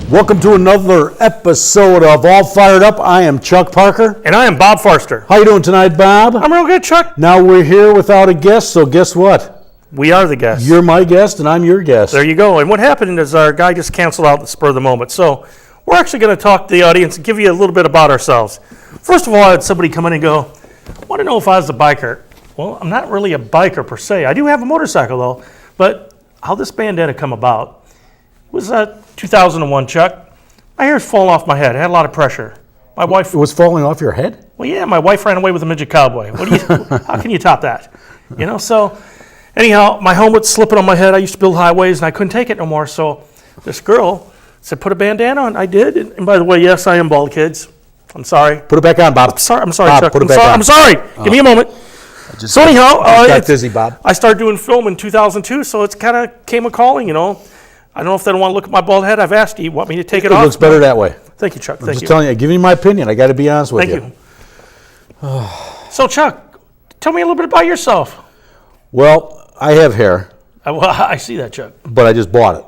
Welcome to another episode of All Fired Up. I am Chuck Parker. And I am Bob Forster. How you doing tonight, Bob? I'm real good, Chuck. Now we're here without a guest, so guess what? We are the guests. You're my guest and I'm your guest. There you go. And what happened is our guy just canceled out at the spur of the moment. So we're actually going to talk to the audience and give you a little bit about ourselves. First of all, I had somebody come in and go, I want to know if I was a biker. Well, I'm not really a biker per se. I do have a motorcycle though. But how this bandana come about was 2001, Chuck. My hair's falling off my head. I had a lot of pressure. My wife. It was falling off your head? Well, yeah, my wife ran away with a midget cowboy. What do you? How can you top that? You know, so anyhow, my helmet's slipping on my head. I used to build highways, and I couldn't take it no more. So this girl said, put a bandana on. I did. And by the way, yes, I am bald, kids. I'm sorry. Put it back on, Bob. I'm sorry, Bob, Chuck. put it back on. I'm sorry. Give me a moment. So anyhow, got dizzy, Bob. I started doing film in 2002, so it's kind of came a calling, you know. I don't know if they don't want to look at my bald head. I've asked you want me to take it off. It looks better that way. Thank you, Chuck. I'm just telling you, giving you my opinion. I got to be honest with you. Thank you. So, Chuck, tell me a little bit about yourself. Well, I have hair, Well, I see that, Chuck. but I just bought it.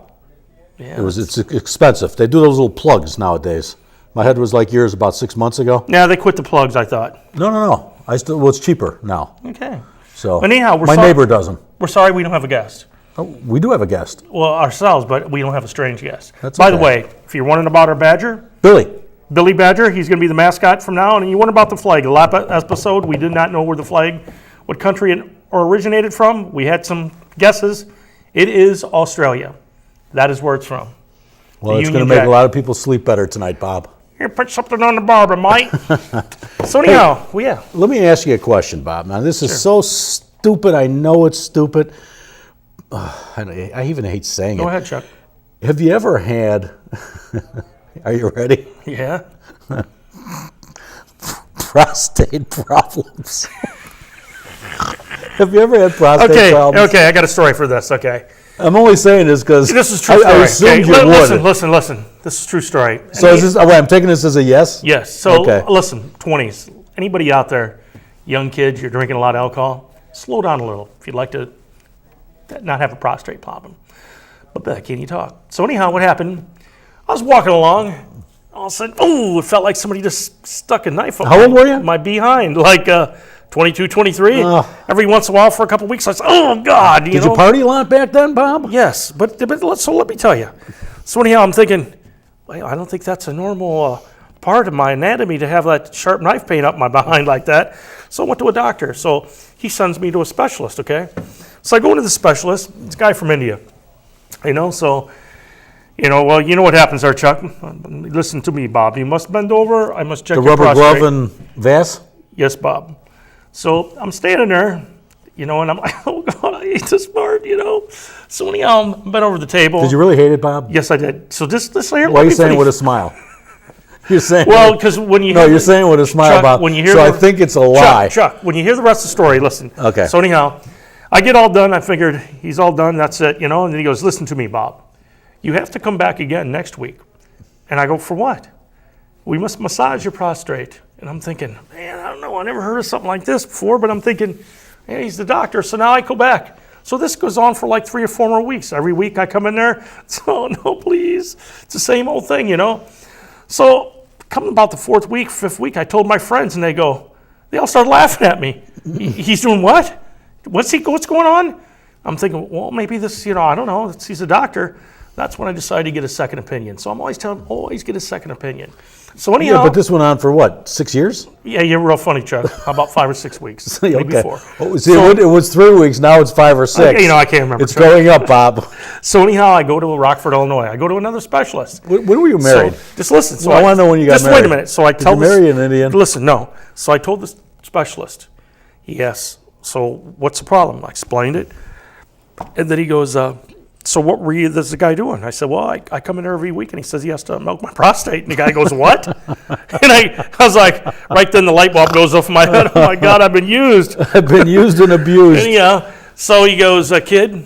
Yeah. It's expensive. They do those little plugs nowadays. My head was like yours about 6 months ago. Now they quit the plugs, I thought. No. Well, it's cheaper now. Okay. So But anyhow, my neighbor doesn't. We're sorry we don't have a guest. Oh, we do have a guest. Well, ourselves, but we don't have a strange guest. That's By the okay. way, if you're wondering about our Badger, Billy Badger, he's going to be the mascot from now on. And you wonder about the flag. The last episode, we did not know where the flag, what country it originated from. We had some guesses. It is Australia. That is where it's from. Well, The it's going Union to make Jack. a lot of people sleep better tonight, Bob. Here, put something on the barber, Mike. So anyhow, well, yeah. Let me ask you a question, Bob. Now, this is so stupid. I know it's stupid. I even hate saying it. Go ahead, Chuck. Have you ever had, are you ready? Yeah. Prostate problems. Have you ever had prostate problems? Okay, I got a story for this, okay. I'm only saying this because This is true story. I assumed you would. Listen. This is true story. So is this, I'm taking this as a yes? Yes. So Okay. listen, 20s. Anybody out there, young kids, you're drinking a lot of alcohol, slow down a little if you'd like to not have a prostate problem. But can you talk? So anyhow, what happened? I was walking along. All of a sudden, it felt like somebody just stuck a knife up How old were you? my behind, like 22, 23. Every once in a while for a couple of weeks, I was, oh, God. Did you party a lot back then, Bob? Yes, but let me tell you. So anyhow, I'm thinking, well, I don't think that's a normal part of my anatomy to have that sharp knife pain up my behind like that. So I went to a doctor. So he sends me to a specialist, okay? So I go into the specialist. It's a guy from India, so, well, you know what happens there, Chuck. Listen to me, Bob. You must bend over. I must check The your rubber prostate. glove and vase? Yes, Bob. So I'm standing there, and I'm like, oh, God, I hate this part, So anyhow, I'm bent over the table. Did you really hate it, Bob? Yes, I did. So this here. Why are you saying it with a smile? You're saying Well, because when you No, hear you're saying it with a smile, Chuck, Bob. when you hear so I the- think it's a lie. Chuck, when you hear the rest of the story, listen. Okay. So anyhow, I get all done. I figured he's all done. That's it, And then he goes, listen to me, Bob. You have to come back again next week. And I go, for what? We must massage your prostate. And I'm thinking, man, I don't know. I never heard of something like this before. But I'm thinking, hey, he's the doctor. So now I go back. So this goes on for like 3 or 4 more weeks. Every week I come in there. So no, please. It's the same old thing, So coming about the 4th week, 5th week, I told my friends, and they all started laughing at me. He's doing what? What's going on? I'm thinking, well, maybe this, I don't know. He's a doctor. That's when I decided to get a second opinion. So I'm always telling him, always get a second opinion. So anyhow, Yeah, but this went on for what, 6 years? yeah, you're real funny, Chuck. How about 5 or 6 weeks? Maybe 4. Oh, see, it was 3 weeks. Now it's 5 or 6. I can't remember. It's Chuck. going up, Bob. So anyhow, I go to Rockford, Illinois. I go to another specialist. When were you married? So, just listen. So I want to know when you got just married. Just wait a minute. So I tell Did you marry an Indian? Listen, no. So I told the specialist, yes. So what's the problem? I explained it. And then he goes, so what were you, this guy doing? I said, well, I come in there every week, and he says he has to milk my prostate. And the guy goes, what? And I was like, right then the light bulb goes off in my head. Oh, my God, I've been used. I've been used and abused. And so he goes, kid,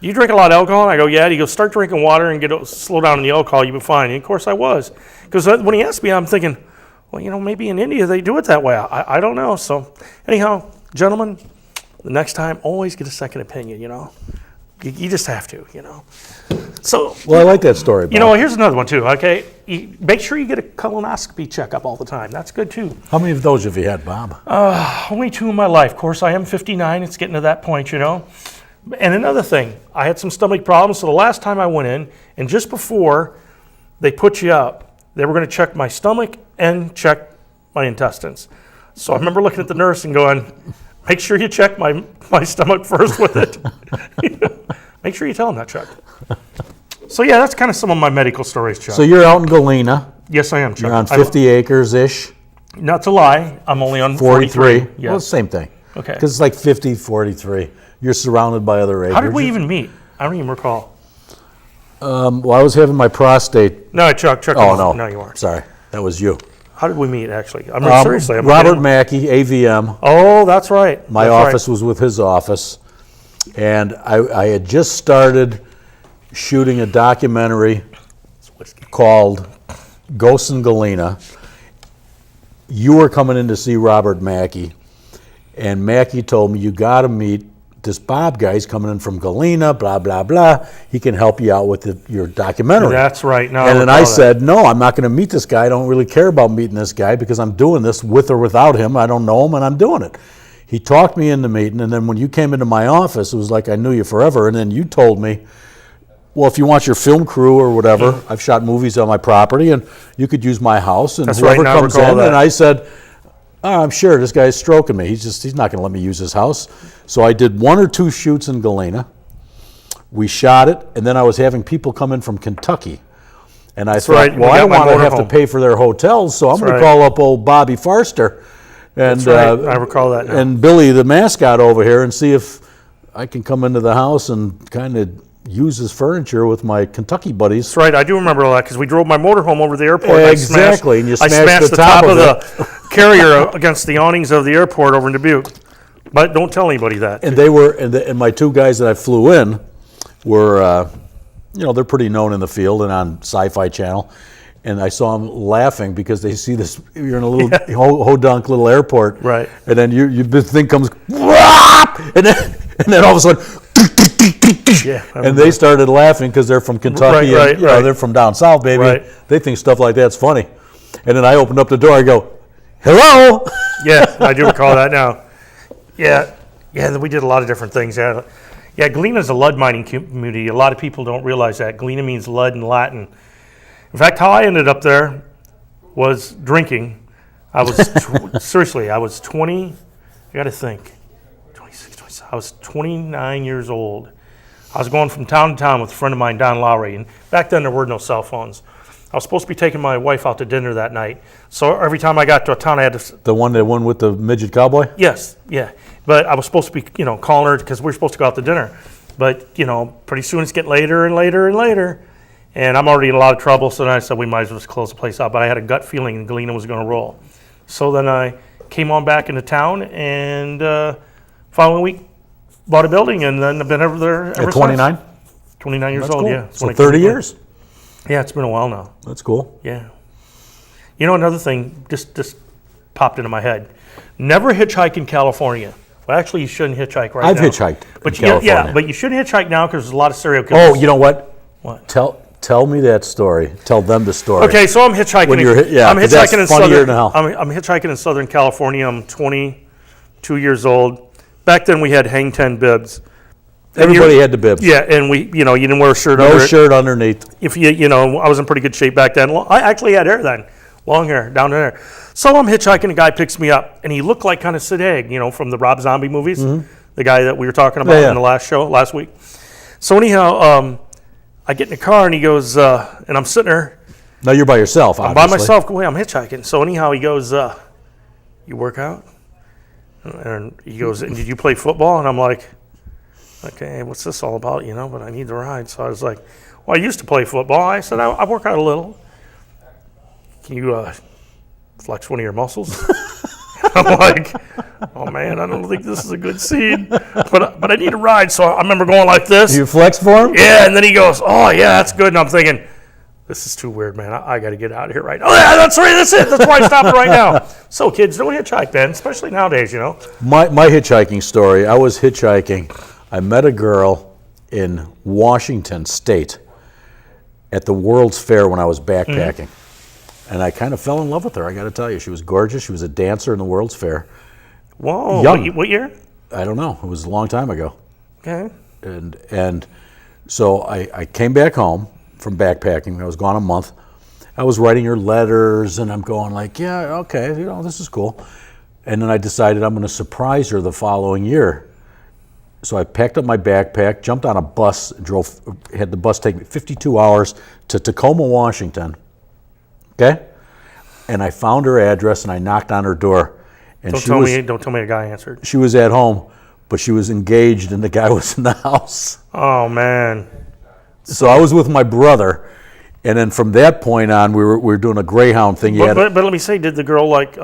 you drink a lot of alcohol? And I go, yeah. And he goes, start drinking water and slow down on the alcohol. You'll be fine. And of course I was. Because when he asked me, I'm thinking, well, maybe in India they do it that way. I don't know. So anyhow, gentlemen, the next time, always get a second opinion, You just have to, So, Well, I like that story, Bob. you know, here's another one too, okay? Make sure you get a colonoscopy checkup all the time. That's good too. How many of those have you had, Bob? Only 2 in my life. Of course, I am 59. It's getting to that point, you know. And another thing, I had some stomach problems. So the last time I went in, and just before they put you up, they were going to check my stomach and check my intestines. So I remember looking at the nurse and going, make sure you check my stomach first with it. Make sure you tell them that, Chuck. So yeah, that's kind of some of my medical stories, Chuck. So you're out in Galena. Yes, I am, Chuck. You're on 50 acres-ish. Not to lie, I'm only on 43. 43. Well, same thing. Okay. Because it's like 50, 43. You're surrounded by other acres. How did we even meet? I don't even recall. Well, I was having my prostate. No, Chuck. Oh, no. No, you weren't. Sorry. That was you. How did we meet, actually? I mean, seriously. I'm Robert kidding. Mackey, AVM. Oh, that's right. My That's office was with his office. And I had just started shooting a documentary called Ghosts in Galena. You were coming in to see Robert Mackey. And Mackey told me, you got to meet this Bob guy. He's coming in from Galena, blah, blah, blah. He can help you out with your documentary. That's right. No, And then I said, no, I'm not going to meet this guy. I don't really care about meeting this guy because I'm doing this with or without him. I don't know him, and I'm doing it. He talked me into meeting, and then when you came into my office, it was like I knew you forever. And then you told me, well, if you want your film crew or whatever, I've shot movies on my property, and you could use my house. And That's whoever right, now I comes recall in, that. and I said, oh, I'm sure this guy's stroking me. He's not going to let me use his house. So I did 1 or 2 shoots in Galena. We shot it, and then I was having people come in from Kentucky. And I thought, right. well, We I got don't my want to have to motorhome. pay for their hotels, so I'm going right. to call up old Bobby Farster and That's right. I recall that now. and Billy, the mascot, over here, and see if I can come into the house and kind of use his furniture with my Kentucky buddies. That's right. I do remember all that because we drove my motorhome over the airport. Exactly, and you I smashed smashed the the top top of of the carrier against the awnings of the airport over in Dubuque. But don't tell anybody that. And they were, and my 2 guys that I flew in were, they're pretty known in the field and on Sci-Fi Channel. And I saw them laughing because they see this. You're in a little hodunk little airport, Right. And then this thing comes, and then all of a sudden, Yeah, I and they started laughing because they're from Kentucky, Right, and right. they're from down south, baby. Right. They think stuff like that's funny. And then I opened up the door. I go, "Hello." Yeah, I do recall that now. Yeah, we did a lot of different things. Yeah, Galena's a lead mining community. A lot of people don't realize that. Galena means lead in Latin. In fact, how I ended up there was drinking. I was, seriously, I was 20, I got to think, 26, 27. I was 29 years old. I was going from town to town with a friend of mine, Don Lowry, and back then there were no cell phones. I was supposed to be taking my wife out to dinner that night. So every time I got to a town, I had to... The one that won with the midget cowboy? Yes, yeah. But I was supposed to be, calling her because we were supposed to go out to dinner. But, pretty soon it's getting later and later and later. And I'm already in a lot of trouble, so then I said we might as well just close the place out. But I had a gut feeling Galena was going to roll. So then I came on back into town, and following week, bought a building, and then I've been over there ever At 29? since. 29 years That's old, cool. yeah. So When I 30 came- years? Yeah, it's been a while now. That's cool. Yeah. Another thing just popped into my head. Never hitchhike in California. Well, actually, you shouldn't hitchhike right I've now. hitchhiked But in California. yeah, but you shouldn't hitchhike now because there's a lot of serial killers. Oh, you know what? What? Tell me that story. Tell them the story. Okay, so I'm hitchhiking. When you're I'm 'cause that's hitchhiking in funnier southern. than hell. I'm hitchhiking in Southern California. I'm 22 years old. Back then, we had hang 10 bibs. And Everybody had the bibs. Yeah, and we, you didn't wear a shirt No under it. shirt underneath. If I was in pretty good shape back then. I actually had hair then, long hair down there. So I'm hitchhiking. A guy picks me up, and he looked like kind of Sid Haig, from the Rob Zombie movies, the guy that we were talking about Yeah. in the last week. So anyhow, I get in the car, and he goes, and I'm sitting there No, you're by yourself, by obviously. myself. Go away, I'm hitchhiking. So anyhow, he goes, "You work out?" And he goes, "And did you play football?" And I'm like, "Okay, what's this all about?" But I need the ride. So I was like, "Well, I used to play football." I said, "I work out a little. Can you flex one of your muscles?" I'm like, "Oh man, I don't think this is a good scene, but I need a ride." So I remember going like this. You flex for him? Yeah, and then he goes, "Oh yeah, that's good." And I'm thinking, this is too weird, man. I got to get out of here right now. Oh yeah, that's right. That's it. That's why I stopped right now. So kids, don't hitchhike, man, especially nowadays. My hitchhiking story, I was hitchhiking. I met a girl in Washington State, at the World's Fair when I was backpacking. And I kind of fell in love with her, I got to tell you. She was gorgeous. She was a dancer in the World's Fair. Whoa. Young. What year? I don't know. It was a long time ago. Okay. And so I came back home from backpacking. I was gone a month. I was writing her letters, and I'm going like, yeah, okay, this is cool. And then I decided I'm going to surprise her the following year. So I packed up my backpack, jumped on a bus, had the bus take me 52 hours to Tacoma, Washington. Okay? And I found her address, and I knocked on her door. And Don't tell me a guy answered. she was at home, but she was engaged, and the guy was in the house. Oh, man. So I was with my brother, and then from that point on, we were doing a Greyhound thing. But let me say, did the girl what?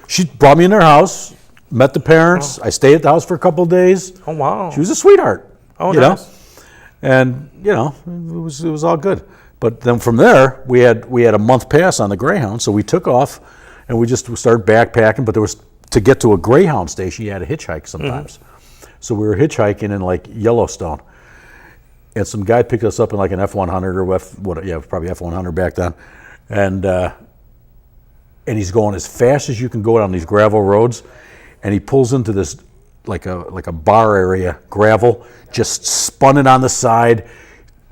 She brought me in her house, met the parents. I stayed at the house for a couple of days. Oh, wow. She was a sweetheart. Oh, you nice. know? And it was all good. But then from there, we had a month pass on the Greyhound, so we took off, and we started backpacking. But to get to a Greyhound station, you had to hitchhike sometimes. So we were hitchhiking in like Yellowstone. And some guy picked us up in like an F-100 or probably F-100 back then, and he's going as fast as you can go down these gravel roads, and he pulls into this like a bar area, gravel, just spun it on the side,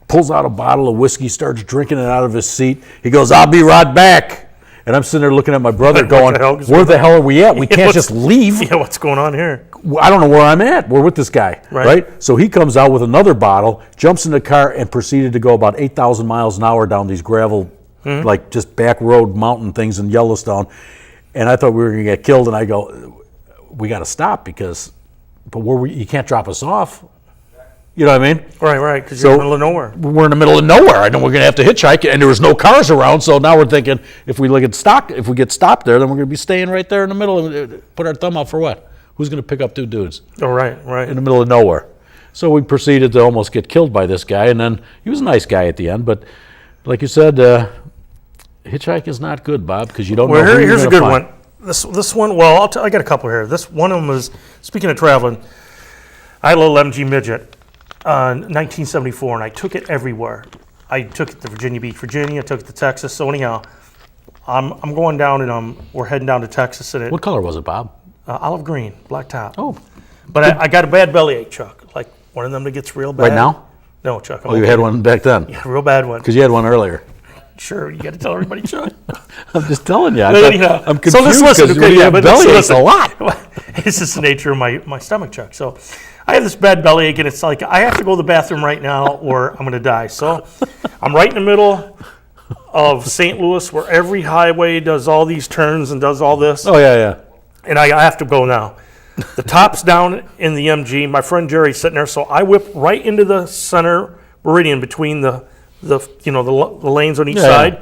pulls out a bottle of whiskey, starts drinking it out of his seat. He goes, "I'll be right back." And I'm sitting there looking at my brother going, where the hell are we at? We can't just leave. Yeah, what's going on here? I don't know where I'm at. We're with this guy, right? So he comes out with another bottle, jumps in the car, and proceeded to go about 8,000 miles an hour down these gravel, like just back road mountain things in Yellowstone. And I thought we were going to get killed. And I go, we got to stop you can't drop us off. You know what I mean? Right, because you're in the middle of nowhere. We're in the middle of nowhere. I know we're going to have to hitchhike, and there was no cars around. So now we're thinking, if we get stopped there, then we're going to be staying right there in the middle and put our thumb out for what? Who's going to pick up two dudes? Oh, right. In the middle of nowhere. So we proceeded to almost get killed by this guy, and then he was a nice guy at the end. But like you said, hitchhike is not good, Bob, because you don't know who you're here's a good find. one. This one, well, I got a couple here. This one of them was, speaking of traveling, I had a little MG Midget. 1974, and I took it everywhere. I took it to Virginia Beach, Virginia. I took it to Texas. So anyhow, I'm going down, and we're heading down to Texas. And What color was it, Bob? olive green, black top. Oh, but I got a bad bellyache, Chuck. Like one of them that gets real bad. right now? No, Chuck. Oh, you had one back then? Yeah, real bad one. Because you had one earlier. Sure, you got to tell everybody, Chuck. I'm just telling you. I'm confused so listen, because you have bellyache a lot. It's just the nature of my stomach, Chuck. So I have this bad bellyache, and it's like I have to go to the bathroom right now or I'm going to die. So I'm right in the middle of St. Louis where every highway does all these turns and does all this. Oh, yeah. And I have to go now. The top's down in the MG. My friend Jerry's sitting there, so I whip right into the center meridian between the lanes on each side.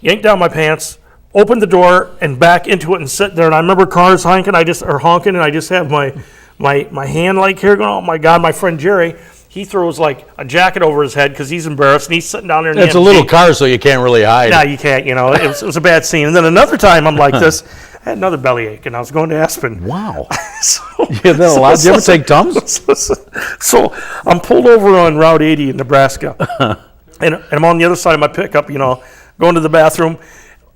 Yank down my pants, open the door, and back into it and sit there. And I remember cars honking, and I just have my hand like here going, oh my God, my friend Jerry, he throws like a jacket over his head because he's embarrassed, and he's sitting down there in the It's a MG. little car, so you can't really hide. No, you can't, it was a bad scene. And then another time I'm like this, I had another bellyache, and I was going to Aspen. Wow. So, You have that a lot? Did you ever take Tums? So I'm pulled over on Route 80 in Nebraska, and I'm on the other side of my pickup, going to the bathroom.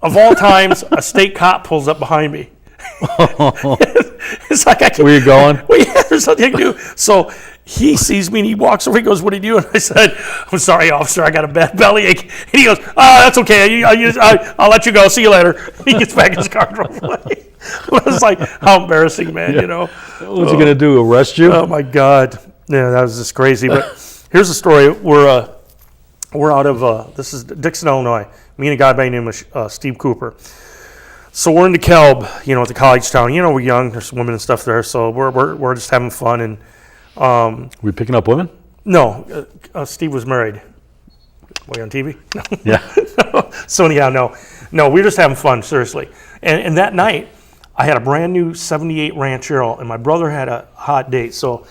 Of all times, a state cop pulls up behind me. It's like I can't. Where you going? Well, yeah, there's nothing I can do. So he sees me and he walks over. He goes, "What are you doing?" I said, "I'm sorry, officer. I got a bad bellyache." And he goes, "Oh, that's okay. I'll let you go. See you later." He gets back in his car and drove away. I was like, how embarrassing, man, What's he going to do, arrest you? Oh, my God. Yeah, that was just crazy. But here's the story. We're out of, this is Dixon, Illinois. Me and a guy by the name of Steve Cooper. So we're in DeKalb, at the college town. We're young. There's some women and stuff there. So we're just having fun. And Were you picking up women? no, Steve was married. Were you on TV? Yeah. So anyhow, no, we were just having fun, seriously. And that night, I had a brand new 78 Ranchero, and my brother had a hot date. So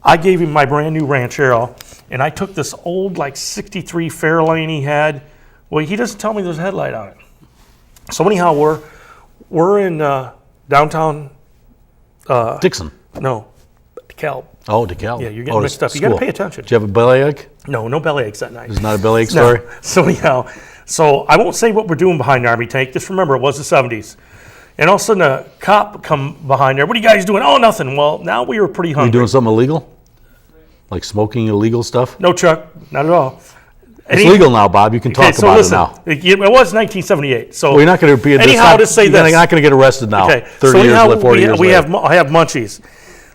I gave him my brand new Ranchero, and I took this old, 63 Fairlane he had. Well, he doesn't tell me there's a headlight on it. So anyhow, we're in downtown. Dixon. No, DeKalb. Oh, DeKalb. Yeah, you're getting mixed up. You got to pay attention. Did you have a bellyache? No bellyaches that night. It's not a bellyache No. story? So anyhow, so I won't say what we're doing behind the Army tank. Just remember, it was the 70s. And all of a sudden, a cop come behind there. What are you guys doing? Oh, nothing. Well, now we were pretty You hungry. doing something illegal? Like smoking illegal stuff? No, Chuck, not at all. It's legal now, Bob. You can talk Okay, so about listen, it now. it was 1978. So Well, you're not going to be. anyhow to say You're this. not going to get arrested now. Okay, 30 so years, anyhow, later, 40 years we later. I have munchies.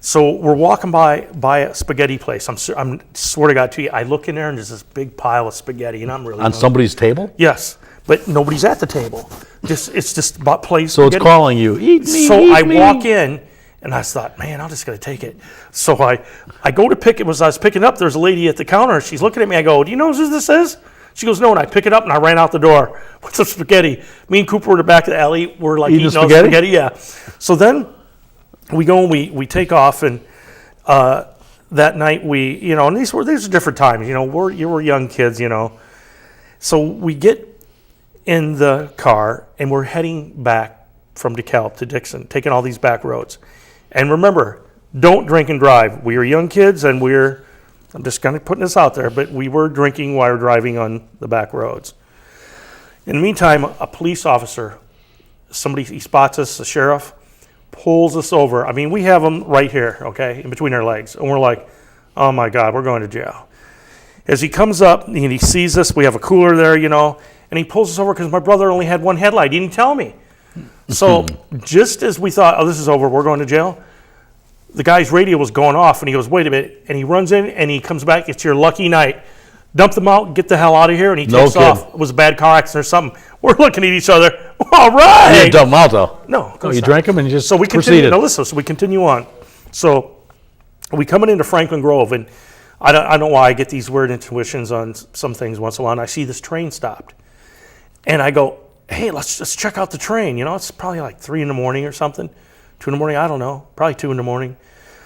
So we're walking by a spaghetti place. I'm swear to God to you, I look in there and there's this big pile of spaghetti, and I'm really On hungry. somebody's table? Yes, but nobody's at the table. It's just about plates. So it's calling you. Eat me, So eat I me. walk in, and I thought, man, I'm just gonna take it. So I go to pick it. As I was picking up, there's a lady at the counter. She's looking at me. I go, do you know who this is? She goes, no, and I pick it up and I ran out the door with the spaghetti. Me and Cooper were in the back of the alley. We're like Eating eating all spaghetti? the spaghetti. Yeah. So then we go and we take off, and that night and these are different times. You were young kids. So we get in the car and we're heading back from DeKalb to Dixon, taking all these back roads. And remember, don't drink and drive. We were young kids, and I'm just kind of putting this out there, but we were drinking while we were driving on the back roads. In the meantime, a police officer, he spots us, the sheriff, pulls us over. I mean, we have them right here, okay, in between our legs. And we're like, oh my God, we're going to jail. As he comes up and he sees us, we have a cooler there, and he pulls us over because my brother only had one headlight. He didn't tell me. So just as we thought, oh, this is over, we're going to jail, the guy's radio was going off, and he goes, wait a minute, and he runs in, and he comes back, it's your lucky night. Dump them out, get the hell out of here, and he No takes kidding. off. It was a bad car accident or something. We're looking at each other. All right. You didn't dump them out, though. No, of Oh, course you not. drank them and you just So we continue. proceeded. Now listen, so we continue on. So we coming into Franklin Grove, and I don't know why I get these weird intuitions on some things once in a while. And I see this train stopped, and I go, "Hey, let's check out the train." It's probably like 3 a.m. or something, 2 a.m. I don't know, probably 2 a.m.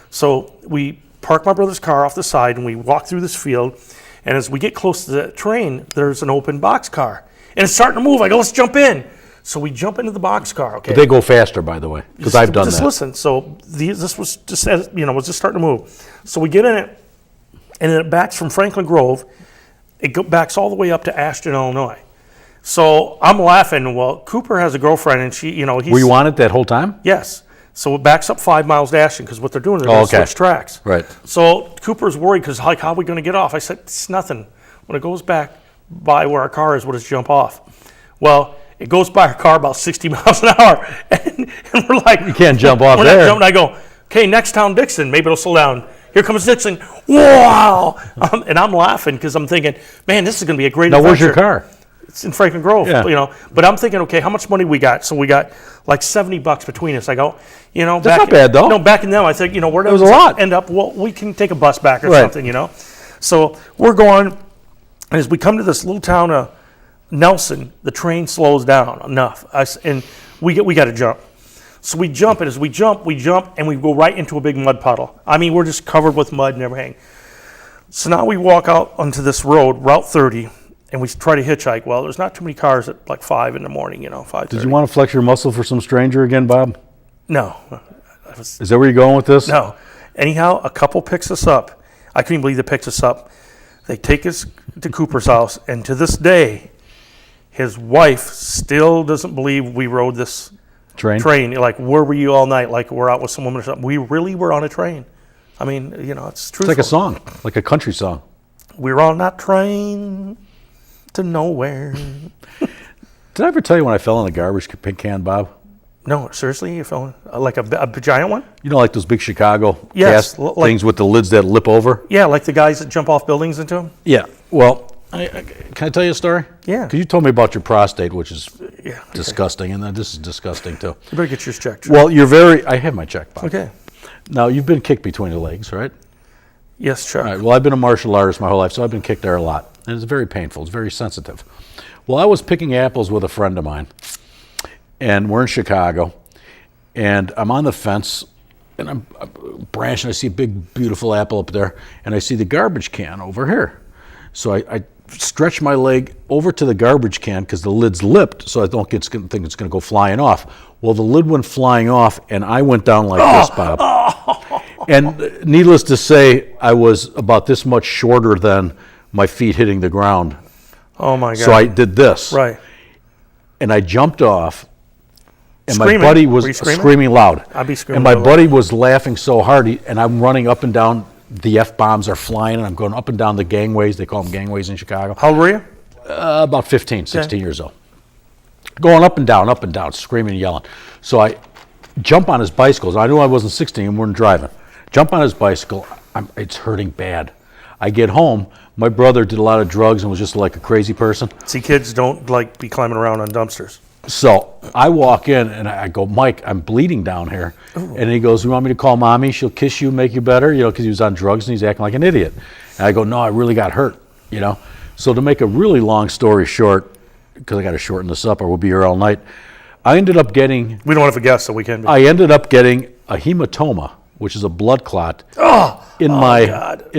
So we park my brother's car off the side, and we walk through this field. And as we get close to the train, there's an open boxcar, and it's starting to move. I go, "Let's jump in." So we jump into the boxcar. Okay. They go faster, by the way, because I've done Just that. listen. So this was just was just starting to move. So we get in it, and then it backs from Franklin Grove. It backs all the way up to Ashton, Illinois. So I'm laughing. Well, Cooper has a girlfriend, and she, he's Were you on it that whole time? yes. So it backs up 5 miles to Ashton because what they're doing, they're going to okay. switch tracks. Right. So Cooper's worried because how are we going to get off? I said it's nothing. When it goes back by where our car is, we'll just jump off. Well, it goes by our car about 60 miles an hour, and we're like, You can't jump off we're not there. jumping. I go, okay, next town, Dixon. Maybe it'll slow down. Here comes Dixon. Wow! And I'm laughing because I'm thinking, man, this is going to be a great Now, adventure. where's your car? It's in Franklin Grove, Yeah. But I'm thinking, okay, how much money we got? So we got like $70 between us. I go, That's back not bad, though. No, back in them, I think, where does was a lot. end up? Well, we can take a bus back or Right. something, So we're going, and as we come to this little town of Nelson, the train slows down enough, and we got to jump. So we jump, and as we jump, and we go right into a big mud puddle. I mean, we're just covered with mud and everything. So now we walk out onto this road, Route 30, and we try to hitchhike. Well, there's not too many cars at like 5 in the morning, 5:30. Did you want to flex your muscle for some stranger again, Bob? No. Is that where you're going with this? No. Anyhow, a couple picks us up. I couldn't believe they picked us up. They take us to Cooper's house, and to this day, his wife still doesn't believe we rode this train. Like, where were you all night? Like, we're out with some woman or something. We really were on a train. I mean, it's truthful. It's like a song, like a country song. We were on that train to nowhere. Did I ever tell you when I fell in a garbage can, Bob? No, seriously? You fell like a giant one? Like those big Chicago Yes, gas like- things with the lids that lip over? Yeah, like the guys that jump off buildings into them? Yeah. Well, can I tell you a story? Yeah. Because you told me about your prostate, which is Yeah. disgusting, and then this is disgusting too. You better get yours checked. Well, I have my check, Bob. Okay. Now, you've been kicked between the legs, right? Yes, Chuck. All right. Well, I've been a martial artist my whole life, so I've been kicked there a lot. And it's very painful. It's very sensitive. Well, I was picking apples with a friend of mine, and we're in Chicago, and I'm on the fence, and I'm branching. I see a big, beautiful apple up there, and I see the garbage can over here. So I stretch my leg over to the garbage can because the lid's lipped, so I don't think it's going to go flying off. Well, the lid went flying off, and I went down like this, Bob. And needless to say, I was about this much shorter than my feet hitting the ground. Oh my God. So I did this. Right. And I jumped off. And Screaming. my buddy Were was you screaming? screaming loud. I'd be screaming And my a little. buddy was laughing so hard, and I'm running up and down. The F-bombs are flying, and I'm going up and down the gangways. They call them gangways in Chicago. How old were you? About 15, 16 years old. Going up and down, screaming and yelling. So I jump on his bicycle. I knew I wasn't 16 and weren't driving. Jump on his bicycle. It's hurting bad. I get home. My brother did a lot of drugs and was just like a crazy person. See, kids don't like be climbing around on dumpsters. So I walk in and I go, Mike, I'm bleeding down here. Ooh. And he goes, you want me to call mommy? She'll kiss you, make you better, because he was on drugs and he's acting like an idiot. And I go, no, I really got hurt, So to make a really long story short, because I got to shorten this up or we'll be here all night, I ended up getting We don't have a guest, so we can be. a hematoma, which is a blood clot in my God.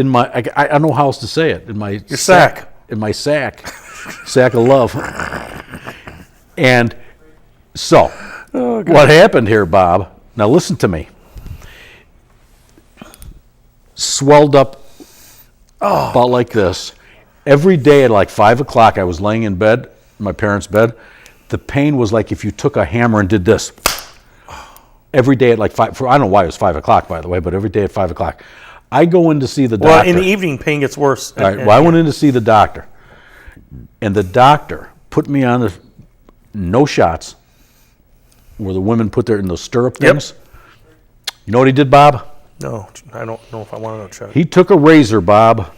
I don't know how else to say it, in my Your sack. In my sack. Sack of love. And so, what happened here, Bob, now listen to me, swelled up about like this. Every day at like 5 o'clock, I was laying in bed, my parents' bed. The pain was like if you took a hammer and did this. Every day at like 5, I don't know why it was 5 o'clock, by the way, but every day at 5 o'clock. I go in to see the doctor. Well, in the evening, pain gets worse. All right, well, I went in to see the doctor. And the doctor put me on no shots, where the women put their in those stirrup things. You know what he did, Bob? No, I don't know if I want to know, Chuck. He took a razor, Bob,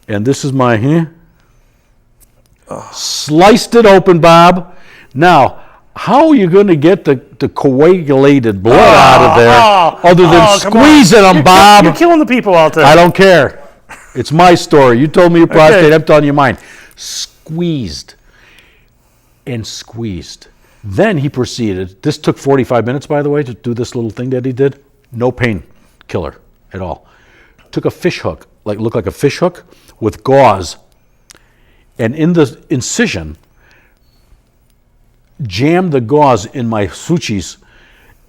and this is my sliced it open, Bob. Now, how are you going to get the coagulated blood out of there other than squeezing them, Bob? You're killing the people out there. I don't care. It's my story. You told me your prostate. I'm telling you mine. Squeezed and squeezed. Then he proceeded. This took 45 minutes, by the way, to do this little thing that he did. No pain killer at all. Took a fish hook, looked like a fish hook with gauze, and in the incision, jammed the gauze in my suchis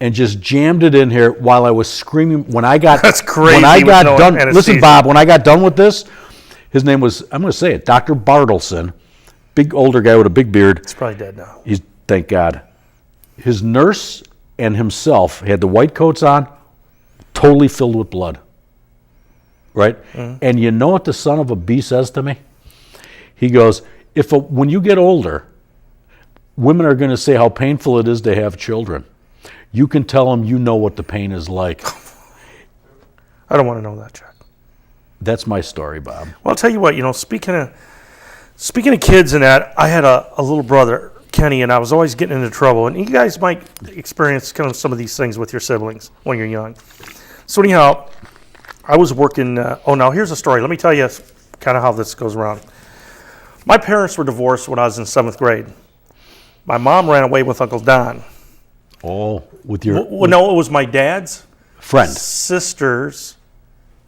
and just jammed it in here while I was screaming. When I got That's crazy. When I got done, anesthesia. listen, Bob. When I got done with this, his name was, I'm going to say it, Dr. Bartleson, big older guy with a big beard. He's probably dead now. He's, thank God. His nurse and himself had the white coats on, totally filled with blood. Right? Mm-hmm. And you know what the son of a bee says to me? He goes, when you get older, women are going to say how painful it is to have children. You can tell them you know what the pain is like. I don't want to know that, Chuck. That's my story, Bob. Well, I'll tell you what, speaking of kids and that, I had a little brother, Kenny, and I was always getting into trouble. And you guys might experience kind of some of these things with your siblings when you're young. So anyhow, I was working, now here's a story. Let me tell you kind of how this goes around. My parents were divorced when I was in 7th grade. My mom ran away with Uncle Don. Oh, with your... Well, no, it was my dad's friend. Sister's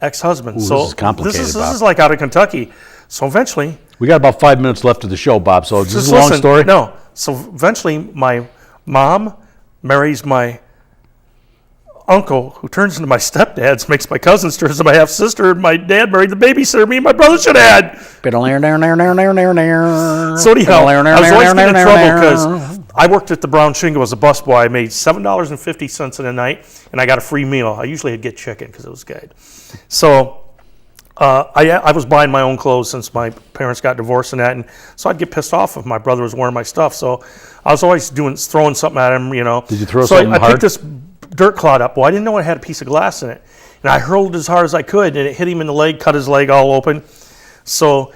ex-husband. Ooh, So this is complicated, this Bob. is like out of Kentucky. So eventually... We got about 5 minutes left of the show, Bob, so this is a long story? No. So eventually my mom marries my uncle, who turns into my stepdad, makes my cousins turn into my half-sister, and my dad married the babysitter me and my brother should have had. So anyhow, I was always getting in trouble because I worked at the Brown Shingle as a busboy. I made $7.50 in a night, and I got a free meal. I usually had to get chicken because it was good. So I was buying my own clothes since my parents got divorced and that, and so I'd get pissed off if my brother was wearing my stuff. So I was always throwing something at him, Did you throw so something I hard? picked this dirt clod up. Well, I didn't know it had a piece of glass in it, and I hurled it as hard as I could, and it hit him in the leg, cut his leg all open. So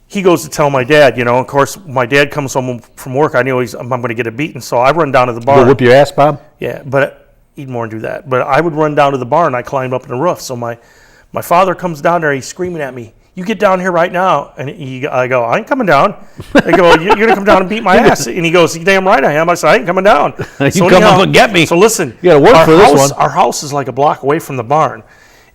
he goes to tell my dad. Of course, my dad comes home from work. I knew I'm going to get a beating, so I run down to the barn. You'll whip your ass, Bob? Yeah, but he'd more do that. But I would run down to the barn. I climbed up in the roof. So my father comes down there. He's screaming at me, "You get down here right now!" And I go, "I ain't coming down." They go, "You're gonna come down and beat my ass?" And he goes, "You damn right I am." I said, "I ain't coming down." You come up and get me. So listen, You gotta work for this one. Our house is like a block away from the barn,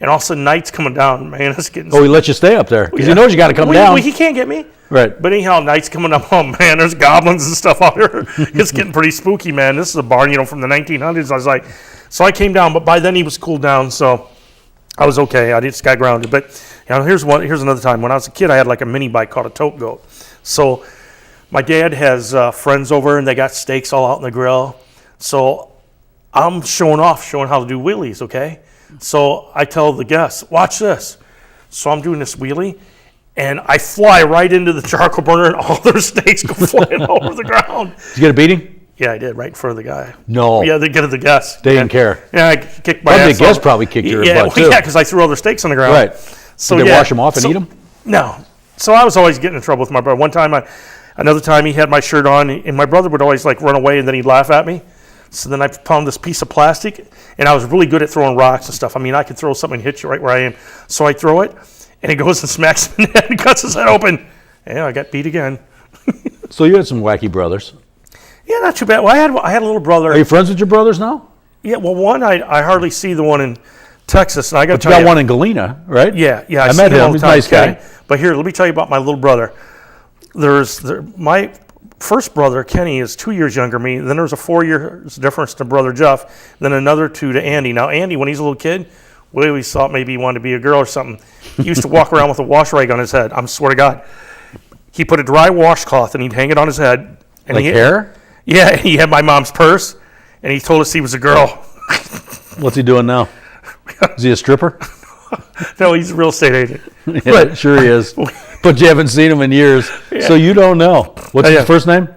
and all of a sudden night's coming down. Man, it's getting. Oh, he let you stay up there because he knows you got to come down. He can't get me. Right. But anyhow, night's coming up. Oh man, there's goblins and stuff out there. It's getting pretty spooky, man. This is a barn, from the 1900s. I was like, so I came down, but by then he was cooled down, so I was okay. I just got grounded. But Now here's another time. When I was a kid, I had like a mini bike called a tote goat. So my dad has friends over, and they got steaks all out in the grill. So I'm showing how to do wheelies, okay? So I tell the guests, watch this. So I'm doing this wheelie, and I fly right into the charcoal burner, and all their steaks go flying over the ground. Did you get a beating? Yeah, I did, right in front of the guy. No. Yeah, they get the guests. They didn't care. Yeah, I kicked my Probably ass the guests off. probably kicked your Yeah, butt, too. yeah, because I threw all their steaks on the ground. Right. So Did they yeah, wash them off and eat them? No. So I was always getting in trouble with my brother. One time, another time he had my shirt on, and my brother would always like run away, and then he'd laugh at me. So then I found this piece of plastic, and I was really good at throwing rocks and stuff. I mean, I could throw something and hit you right where I am. So I throw it, and it goes and smacks him in the head and cuts his head open. Yeah, I got beat again. So you had some wacky brothers. Yeah, not too bad. Well, I had a little brother. Are you friends with your brothers now? Yeah, well, one, I hardly see the one in Texas, and I got to You tell got one in Galena, right? Yeah, I see met all him. the He's a time, nice guy. okay? But here, let me tell you about my little brother. My first brother, Kenny, is 2 years younger than me. Then there's a 4 years difference to brother Jeff. Then another 2 to Andy. Now, Andy, when he's a little kid, we always thought maybe he wanted to be a girl or something. He used to walk around with a wash rag on his head. I swear to God. He put a dry washcloth and he'd hang it on his head. And Like hair? Yeah, he had my mom's purse, and he told us he was a girl. What's he doing now? Is he a stripper? No, he's a real estate agent. Yeah, But- sure he is. But you haven't seen him in years, so you don't know. What's Yeah. his first name?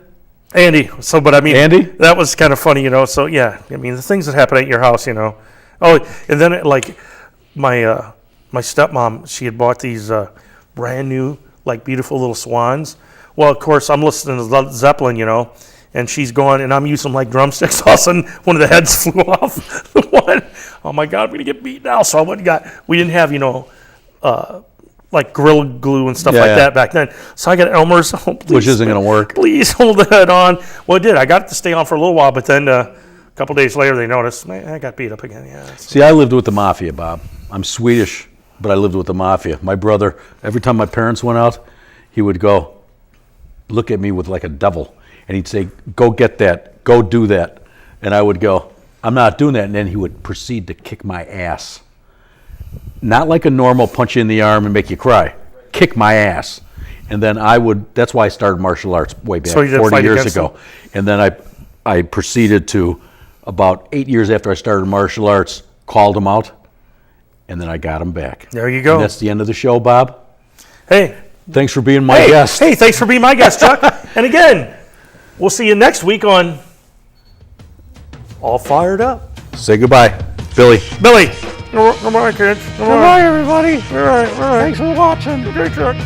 Andy. So, but I mean, Andy? that was kind of funny, you know. So, yeah, I mean, the things that happen at your house, you know. Oh, and then like my stepmom, she had bought these brand new, like beautiful little swans. Well, of course, I'm listening to Led Zeppelin, you know, and she's going, and I'm using them like drumsticks. All of a sudden, one of the heads flew off. The one, oh my God, we're gonna get beat now. So I went and we didn't have, you know, like Gorilla Glue and stuff Yeah, like yeah. that back then. So I got Elmer's, oh, please, Which isn't going to work. please hold the head on. Well, it did. I got it to stay on for a little while, but then a couple days later, they noticed, man, I got beat up again. Yeah. So, See, I lived with the mafia, Bob. I'm Swedish, but I lived with the mafia. My brother, every time my parents went out, he would go look at me with like a devil, and he'd say, "Go get that. Go do that." And I would go, "I'm not doing that." And then he would proceed to kick my ass. Not like a normal punch you in the arm and make you cry. Kick my ass. And then that's why I started martial arts way back So you did 40 fight years against ago. And then I proceeded to, about 8 years after I started martial arts, called him out, and then I got him back. There you go. And that's the end of the show, Bob. hey, Thanks for being my guest. Hey, thanks for being my guest, Chuck. And again, we'll see you next week on All Fired Up. Say goodbye, Billy. Billy. Goodbye, kids. Goodbye, everybody. All right. Thanks for watching. Okay, Chuck.